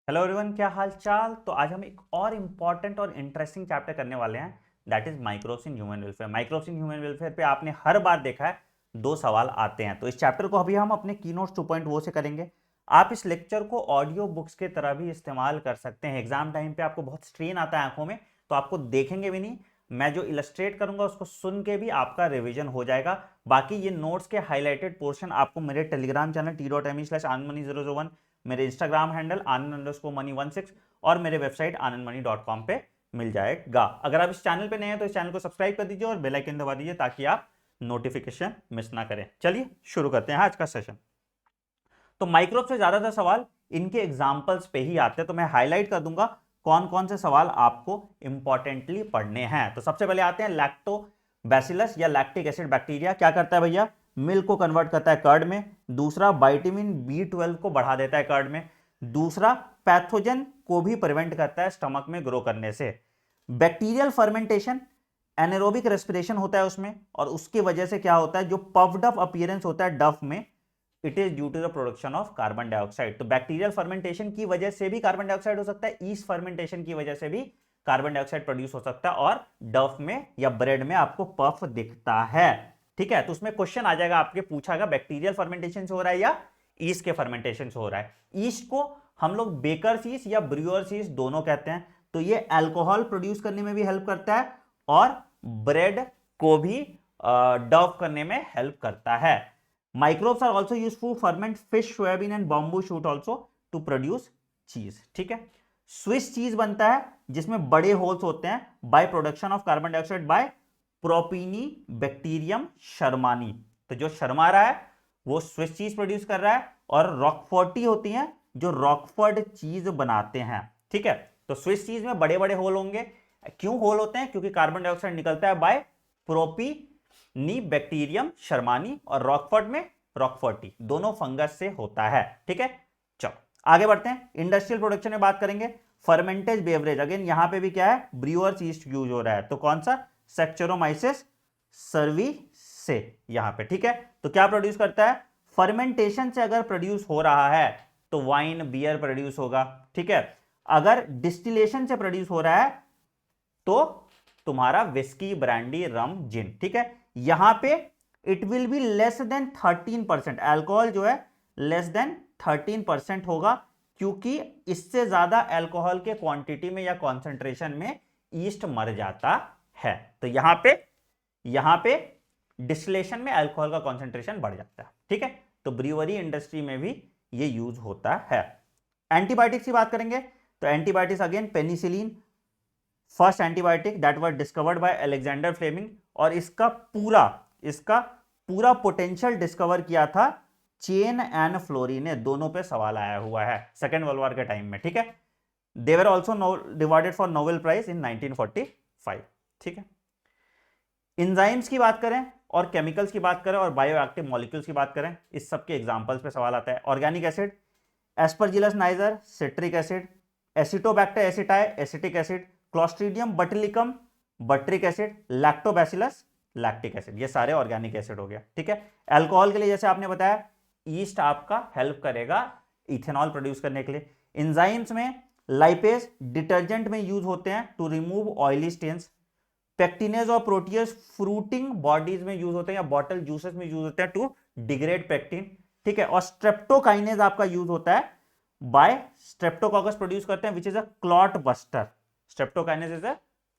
Hello everyone, क्या हाल चाल। तो आज हम एक और इम्पॉर्टेंट और इंटरेस्टिंग चैप्टर करने वाले हैं, that is microbes in human welfare. Microbes in human welfare पे आपने हर बार देखा है दो सवाल आते हैं, तो इस चैप्टर को अभी हम अपने कीनोट्स 2.0 से करेंगे। आप इस लेक्चर को ऑडियो बुक्स के तरह भी इस्तेमाल कर सकते हैं। एग्जाम टाइम पे आपको बहुत स्ट्रेन आता है आंखों में, तो आपको देखेंगे भी नहीं, मैं जो इलस्ट्रेट करूंगा उसको सुन के भी आपका रिवीजन हो जाएगा। बाकी ये नोट्स के हाईलाइटेड पोर्शन आपको मेरे टेलीग्राम चैनल t.me/anandmani001, मेरे इंस्टाग्राम हैंडल anand_mani16 और मेरे वेबसाइट anandmani.com पे मिल जाएगा। अगर आप इस चैनल पे नए हैं तो इस चैनल को सब्सक्राइब कर दीजिए और बेल आइकन दबा दीजिए ताकि आप नोटिफिकेशन मिस ना करें। चलिए शुरू करते हैं आज का सेशन। तो माइक्रोब से ज्यादातर सवाल इनके एग्जाम्पल्स पे ही आते हैं, तो मैं हाईलाइट कर दूंगा कौन कौन से सवाल आपको इंपॉर्टेंटली पढ़ने हैं। तो सबसे पहले आते हैं लैक्टोबैसिलस या लैक्टिक एसिड बैक्टीरिया। क्या करता है भैया? मिल्क को कन्वर्ट करता है कर्ड में। दूसरा, विटामिन B12 को बढ़ा देता है कर्ड में। दूसरा, पैथोजन को भी प्रिवेंट करता है स्टमक में ग्रो करने से। बैक्टीरियल फर्मेंटेशन, एनारोबिक रेस्पिरेशन होता है उसमें, और उसकी वजह से क्या होता है, जो पफ्ड अप अपीयरेंस होता है डफ में, it is due to the production of carbon dioxide. तो बैक्टीरियल फर्मेंटेशन की वजह से भी कार्बन डाइऑक्साइड हो सकता है, ईस्ट फर्मेंटेशन की वजह से भी कार्बन डाइऑक्साइड प्रोड्यूस हो सकता है, और डफ में या ब्रेड में आपको पफ दिखता है। ठीक है, तो उसमें क्वेश्चन आ जाएगा, आपके पूछागा बैक्टीरियल फर्मेंटेशन से हो रहा है या ईस्ट के फर्मेंटेशन से हो रहा है। ईस्ट को हम लोग बेकर ईस्ट या ब्रूअर्स ईस्ट दोनों कहते हैं। तो ये अल्कोहल प्रोड्यूस करने में भी हेल्प करता है और ब्रेड को भी डफ करने में हेल्प करता है। Microbes are also used to ferment fish, soybean and bamboo shoot also to produce cheese। ठीक है, स्विस चीज बनता है जिसमें बड़े होल्स होते हैं by production of carbon dioxide by propionibacterium shermanii. तो जो शर्मा रहा है वो स्विस चीज प्रोड्यूस कर रहा है, और रॉकफोर्टी होती है जो रॉकफोर्ड चीज बनाते हैं। ठीक है, तो स्विस चीज में बड़े बड़े होल होंगे। क्यों होल होते हैं? क्योंकि कार्बन डाइऑक्साइड निकलता है बाय प्रोपी नी बैक्टीरियम शर्मानी, और रॉकफोर्ट में रॉकफोर्टी, दोनों फंगस से होता है। ठीक है, चलो आगे बढ़ते हैं। इंडस्ट्रियल प्रोडक्शन में बात करेंगे। फर्मेंटेज बेवरेज, अगेन यहां पे भी क्या है, ब्रूअर्स ईस्ट यूज हो रहा है। तो कौन सा? सेक्चरोमाइसिस सर्विसे यहां पे। ठीक है, तो क्या प्रोड्यूस करता है? फर्मेंटेशन से अगर प्रोड्यूस हो रहा है तो वाइन बियर प्रोड्यूस होगा। ठीक है, अगर डिस्टिलेशन से प्रोड्यूस हो रहा है तो तुम्हारा विस्की, ब्रांडी, रम, जिन। ठीक है, यहां पे it will be less than 13%, alcohol जो है लेस देन 13% होगा, क्योंकि इससे ज्यादा अल्कोहल के क्वांटिटी में या कॉन्सेंट्रेशन में ईस्ट मर जाता है। तो यहां पे डिस्टिलेशन में अल्कोहल का कॉन्सेंट्रेशन बढ़ जाता है। ठीक है, तो ब्रूअरी इंडस्ट्री में भी ये यूज होता है। एंटीबायोटिक्स की बात करेंगे तो antibiotics again penicillin, first antibiotic that was discovered by Alexander Fleming, और इसका पूरा पोटेंशियल डिस्कवर किया था चेन एंड फ्लोरी ने। दोनों पे सवाल आया हुआ है सेकेंड वर्ल्ड वॉर के टाइम में। ठीक है, they were also divided for Nobel prize in 1945। ठीक है, इंजाइम्स की बात करें और केमिकल्स की बात करें और बायोएक्टिव मॉलिक्यूल्स की बात करें, इस सब के एग्जांपल्स पे सवाल आता है। Organic acid, Aspergillus niger, citric acid, Acetobacter aceti acetic acid, Clostridium butylicum butyric acid, Lactobacillus lactic acid, ये सारे ऑर्गेनिक एसिड हो गया। ठीक है, अल्कोहल के लिए जैसे आपने बताया ईस्ट आपका हेल्प करेगा इथेनॉल प्रोड्यूस करने के लिए। एंजाइम्स में लाइपेज डिटर्जेंट में यूज होते हैं to remove oily stains. Pectinase और प्रोटीज फ्रूटिंग बॉडीज में यूज होते हैं या बॉटल जूसेस में यूज होते हैं टू डिग्रेड पेक्टिन। ठीक है, और स्ट्रेप्टोकाइनेज आपका यूज होता है बाय स्ट्रेप्टोकॉकस प्रोड्यूस करते हैं which is a clot buster. Streptokinase is a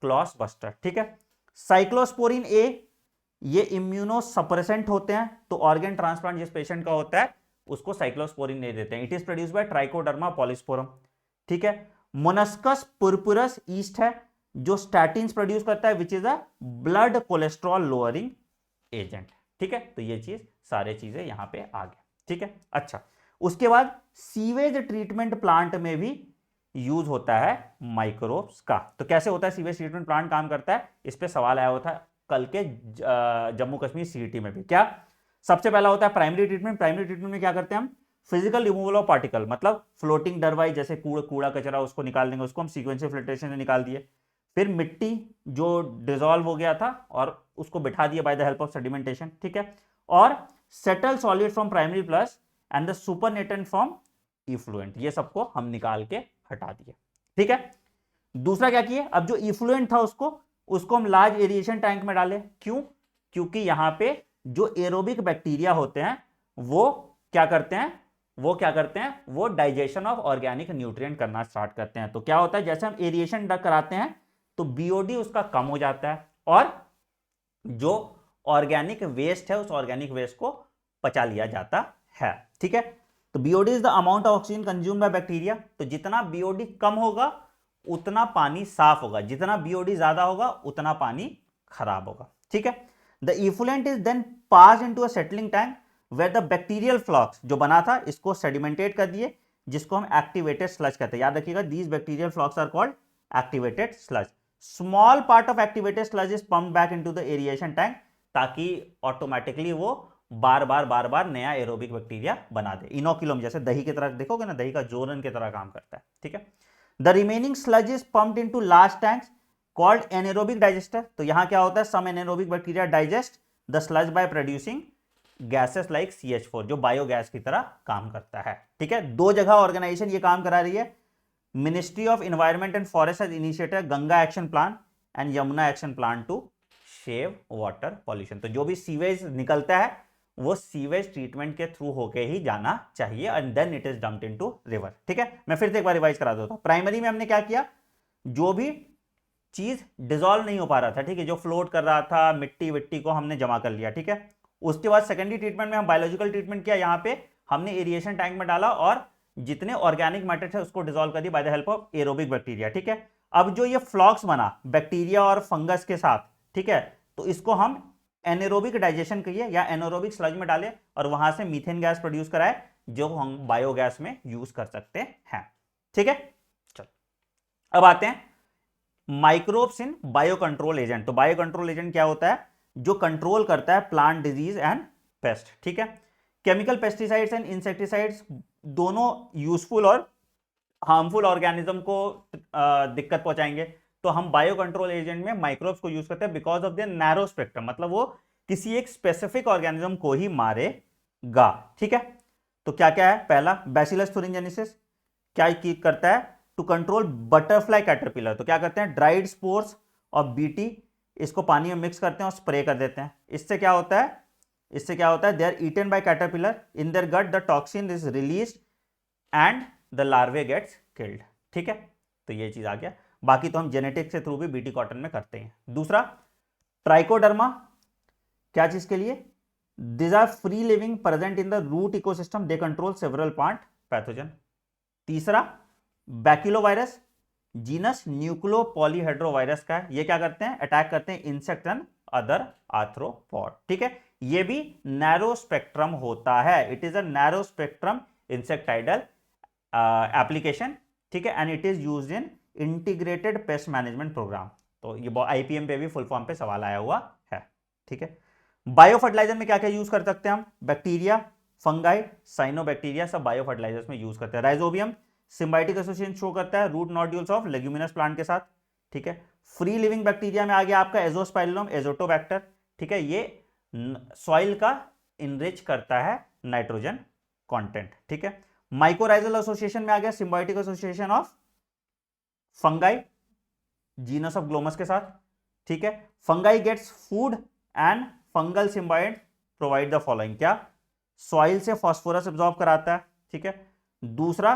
clot buster. ठीक है, साइक्लोस्पोरिन ए, ये इम्यूनो सप्रेसेंट होते हैं, तो ऑर्गन ट्रांसप्लांट जिस पेशेंट का होता है उसको साइक्लोस्पोरिन ए देते हैं। It is produce by trichoderma polysporum. ठीक है, मोनस्कस पुरपुरस ईस्ट है जो स्टैटिन्स प्रोड्यूस करता है which is a blood cholesterol lowering agent. ठीक है, तो ये चीज सारे चीजें यहां पे आ गए। ठीक है, अच्छा उसके बाद सीवेज ट्रीटमेंट प्लांट में भी यूज होता है माइक्रोब्स का। तो कैसे होता है सीवेज ट्रीटमेंट प्लांट काम करता है, इस पे सवाल आया हुआ था कल के जम्मू कश्मीर सीईटी में भी। क्या सबसे पहला होता है प्राइमरी ट्रीटमेंट। प्राइमरी ट्रीटमेंट में क्या करते हैं हम? फिजिकल रिमूवल ऑफ पार्टिकल, मतलब फ्लोटिंग डरवाई जैसे कूड़ा कचरा उसको निकाल देंगे, उसको हम सीक्वेंशियल फिल्ट्रेशन से निकाल दिए। फिर मिट्टी जो डिजोल्व हो गया था और उसको बिठा दिया by the help of sedimentation. ठीक है, और settle solid from primary plus and the supernatant from effluent, ये सबको हम निकाल के हटा दिए। ठीक है, दूसरा क्या किए, अब जो इफ्लुएंट था उसको हम लार्ज एरिएशन टैंक में डाले। क्यों? क्योंकि यहां पे जो एरोबिक बैक्टीरिया होते हैं वो क्या करते हैं, वो डाइजेशन ऑफ ऑर्गेनिक न्यूट्रिएंट करना स्टार्ट करते हैं। तो क्या होता है, जैसे हम एरिएशन कराते हैं तो बीओडी उसका कम हो जाता है और जो ऑर्गेनिक वेस्ट है उस ऑर्गेनिक वेस्ट को पचा लिया जाता है। ठीक है, तो BOD is the amount of oxygen consume by bacteria. तो जितना बीओडी कम होगा उतना पानी साफ होगा, जितना बीओडी ज्यादा होगा उतना पानी खराब होगा। ठीक है, the effluent is then pass into a settling tank where the bacterial flocs जो बना था इसको सेडिमेंटेट कर दिए, जिसको हम एक्टिवेटेड स्लज कहते हैं। याद रखिएगा, these bacterial flocs are called activated sludge. Small part of activated sludge is pumped back into the aeration tank, ताकि ऑटोमेटिकली वो बार बार नया एरोबिक बैक्टीरिया बना दे। इनोकुलम, जैसे दही की तरह देखोगे ना, दही का जोरन की तरह काम करता है। ठीक है, the remaining sludge is pumped into large tanks called anaerobic digester. तो यहां क्या होता है, some anaerobic bacteria digest the sludge by producing gases like CH4, जो बायोगैस की तरह काम करता है। ठीक है, दो जगह ऑर्गेनाइजेशन ये काम करा रही है। Ministry of environment and forest has initiated Ganga action plan and Yamuna action plan to save water pollution. तो जो भी सीवेज निकलता है वो सीवेज ट्रीटमेंट के थ्रू होके ही जाना चाहिए and then it is dumped into river. ठीक है, मैं फिर से एक बार रिवाइज करा देता हूं। प्राइमरी में हमने क्या किया, जो भी चीज डिसॉल्व नहीं हो पा रहा था, ठीक है, जो फ्लोट कर रहा था, मिट्टी विट्टी को हमने जमा कर लिया। ठीक है, उसके बाद सेकेंडरी ट्रीटमेंट में हम बायोलॉजिकल ट्रीटमेंट किया। यहां पे हमने एरिएशन टैंक में डाला और जितने ऑर्गेनिक मैटर थे उसको डिसॉल्व कर दिया by the help of aerobic bacteria. ठीक है, अब जो ये फ्लॉक्स बना बैक्टीरिया और फंगस के साथ, ठीक है, तो इसको हम एनारोबिक डाइजेशन कहिए या एनारोबिक स्लज में डाले और वहां से मीथेन गैस प्रोड्यूस कराए, जो हम बायोगैस में यूज कर सकते हैं। ठीक है, चलो अब आते हैं microbes in bio control agent. तो बायो कंट्रोल एजेंट क्या होता है, जो कंट्रोल करता है प्लांट डिजीज एंड पेस्ट। ठीक है, केमिकल पेस्टिसाइड्स एंड इंसेक्टिसाइड्स दोनों यूजफुल और हार्मफुल ऑर्गेनिज्म को दिक्कत पहुंचाएंगे। तो हम बायो कंट्रोल एजेंट में माइक्रोब्स को यूज करते हैं because of their narrow spectrum, मतलब वो किसी एक स्पेसिफिक ऑर्गेनिज्म को ही मारेगा। ठीक है, तो क्या क्या है, पहला बैसिलस thuringiensis क्या करता है, टू कंट्रोल बटरफ्लाई कैटरपिलर। तो क्या करते हैं, ड्राइड स्पोर्स और बीटी इसको पानी में मिक्स करते हैं और स्प्रे कर देते हैं। इससे क्या होता है, they are eaten by caterpillar, in their gut the toxin is released and the larvae gets killed. ठीक है, तो ये चीज आ गया। बाकी तो हम जेनेटिक्स के थ्रू भी बीटी कॉटन में करते हैं। दूसरा ट्राइकोडर्मा, क्या चीज के लिए, this are free living present in the root ecosystem, they control several plant pathogen. तीसरा बैक्यूलोवायरस, जीनस न्यूक्लियोपॉलीहेड्रोवायरस का है, ये क्या करते हैं, अटैक करते हैं इंसेक्ट एंड अदर आर्थ्रोपॉड। ठीक है, ये भी नैरो स्पेक्ट्रम होता है, it is a narrow spectrum insecticidal application. ठीक है, and it is used in integrated pest management program. तो ये IPM पे भी फुल फॉर्म पे सवाल आया हुआ है। ठीक है, बायो फर्टिलाइजर में क्या क्या यूज कर सकते हैं हम, बैक्टीरिया, फंगाई, साइनोबैक्टीरिया, सब बायो फर्टिलाइजर्स में यूज करते हैं। राइजोबियम सिम्बायोटिक एसोसिएशन शो करता है root nodules of leguminous plant के साथ। ठीक है, फ्री लिविंग बैक्टीरिया में आ गया आपका एजोस्पाइरिलम एजोटोबैक्टर। ठीक है, ये सॉइल का इनरिच करता है नाइट्रोजन कंटेंट। ठीक है, माइकोराइजल एसोसिएशन में आ गया symbiotic association of fungi genus of Glomus के साथ। ठीक है, fungi gets food and fungal symbiont provide the following, क्या, सॉइल से फास्फोरस एब्जॉर्ब कराता है। ठीक है, दूसरा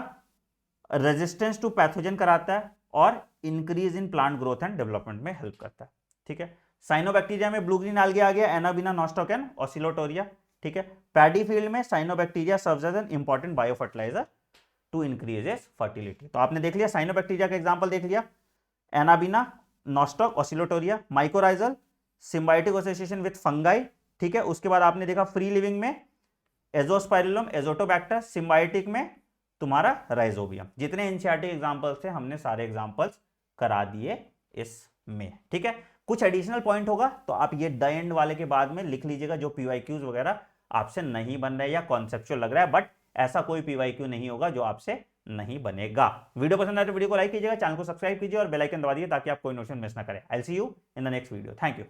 रेजिस्टेंस टू पैथोजन कराता है और increase in plant growth and development में हेल्प करता है। ठीक है, साइनोबैक्टीरिया में ब्लू ग्रीन algae आ गया, एनाबिना नॉस्टॉक एंड ऑसिलोटोरिया। ठीक है, पैडी फील्ड में cyanobacteria serves as an important biofertilizer to increase its fertility. तो आपने देख लिया साइनोबैक्टीरिया का एग्जांपल देख लिया, anabaena nostoc oscillatoria, mycorrhizal symbiotic association with fungi. ठीक है, उसके बाद आपने देखा फ्री लिविंग में एजोस्पाइरिलम एजोटोबैक्टर, सिम्बायोटिक में तुम्हारा राइजोबियम। जितने एनसीईआरटी एग्जांपल्स थे हमने सारे एग्जांपल्स करा दिए इसमें। ठीक है, कुछ एडिशनल पॉइंट होगा तो आप ये द एंड वाले के बाद में लिख लीजिएगा, जो पीवाईक्यूज वगैरह आपसे नहीं बन रहा है या कॉन्सेप्चुअल लग रहा है, बट ऐसा कोई पीवाईक्यू नहीं होगा जो आपसे नहीं बनेगा। वीडियो पसंद आए तो वीडियो को लाइक कीजिएगा, चैनल को सब्सक्राइब कीजिए और बेल आइकन दबा दीजिए ताकि आप कोई नोटिफिकेशन मिस ना करें। I will see you in the next video. Thank you.